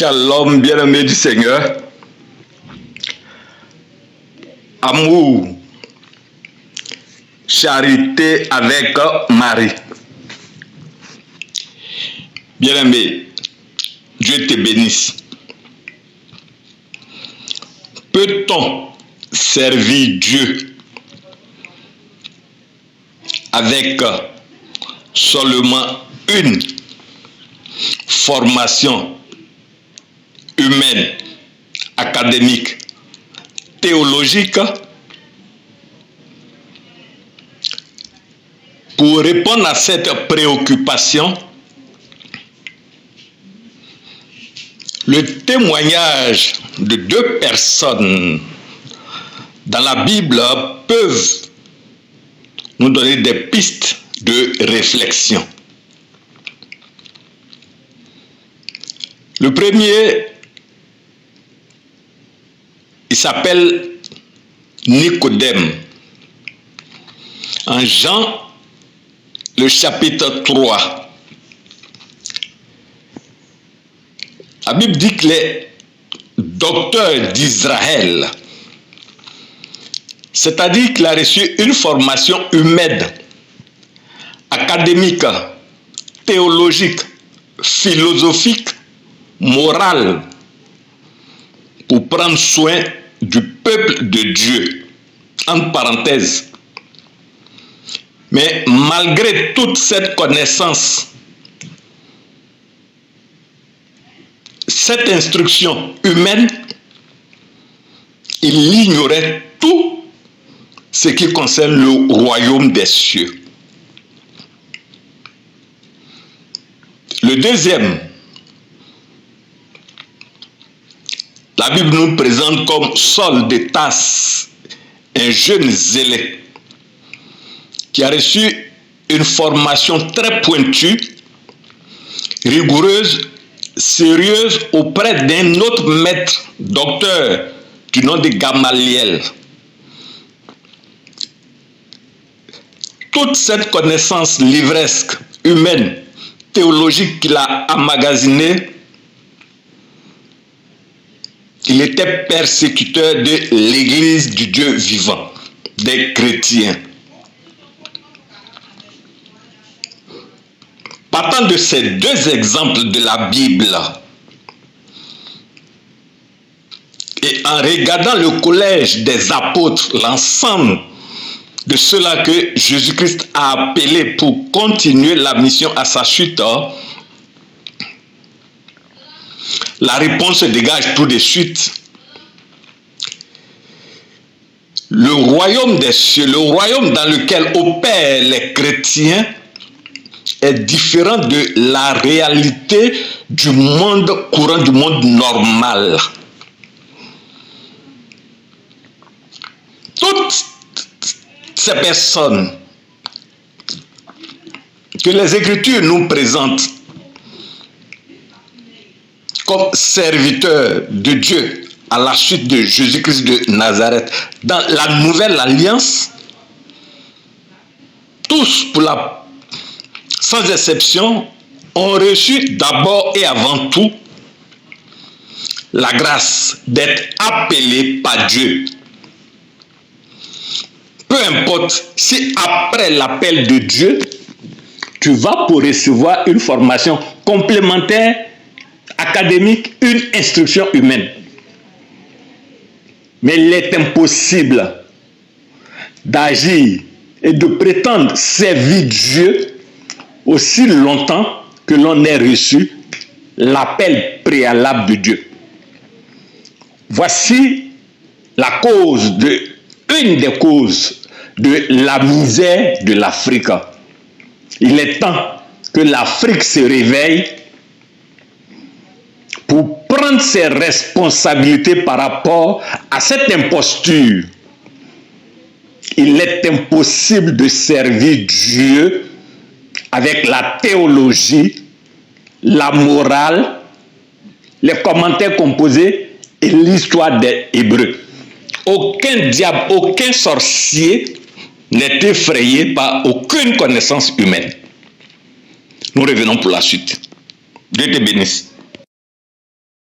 Shalom, bien-aimés du Seigneur. Amour, charité avec Marie. Bien-aimé, Dieu te bénisse. Peut-on servir Dieu avec seulement une formation humaine, académique, théologique? Pour répondre à cette préoccupation, le témoignage de deux personnes dans la Bible peuvent nous donner des pistes de réflexion. Le premier, il s'appelle Nicodème. En Jean, le chapitre 3, la Bible dit que les docteurs d'Israël, c'est-à-dire qu'il a reçu une formation humaine, académique, théologique, philosophique, morale, pour prendre soin du peuple de Dieu, entre parenthèses. Mais malgré toute cette connaissance, cette instruction humaine, il ignorait tout ce qui concerne le royaume des cieux. Le deuxième, la Bible nous présente comme Saul de Tarse, un jeune zélé qui a reçu une formation très pointue, rigoureuse, sérieuse auprès d'un autre maître, docteur du nom de Gamaliel. Toute cette connaissance livresque, humaine, théologique qu'il a emmagasinée, il était persécuteur de l'Église du Dieu vivant, des chrétiens. Partant de ces deux exemples de la Bible, et en regardant le collège des apôtres, l'ensemble de ceux-là que Jésus-Christ a appelés pour continuer la mission à sa suite, la réponse se dégage tout de suite. Le royaume des cieux, le royaume dans lequel opèrent les chrétiens, est différent de la réalité du monde courant, du monde normal. Toutes ces personnes que les Écritures nous présentent comme serviteurs de Dieu à la suite de Jésus-Christ de Nazareth, dans la nouvelle alliance, tous sans exception, ont reçu d'abord et avant tout la grâce d'être appelés par Dieu. Peu importe si après l'appel de Dieu, tu vas pour recevoir une formation complémentaire, académique, une instruction humaine. Mais il est impossible d'agir et de prétendre servir Dieu aussi longtemps que l'on ait reçu l'appel préalable de Dieu. Voici une des causes de la misère de l'Afrique. Il est temps que l'Afrique se réveille pour prendre ses responsabilités par rapport à cette imposture. Il est impossible de servir Dieu avec la théologie, la morale, les commentaires composés et l'histoire des Hébreux. Aucun diable, aucun sorcier n'est effrayé par aucune connaissance humaine. Nous revenons pour la suite. Dieu te bénisse.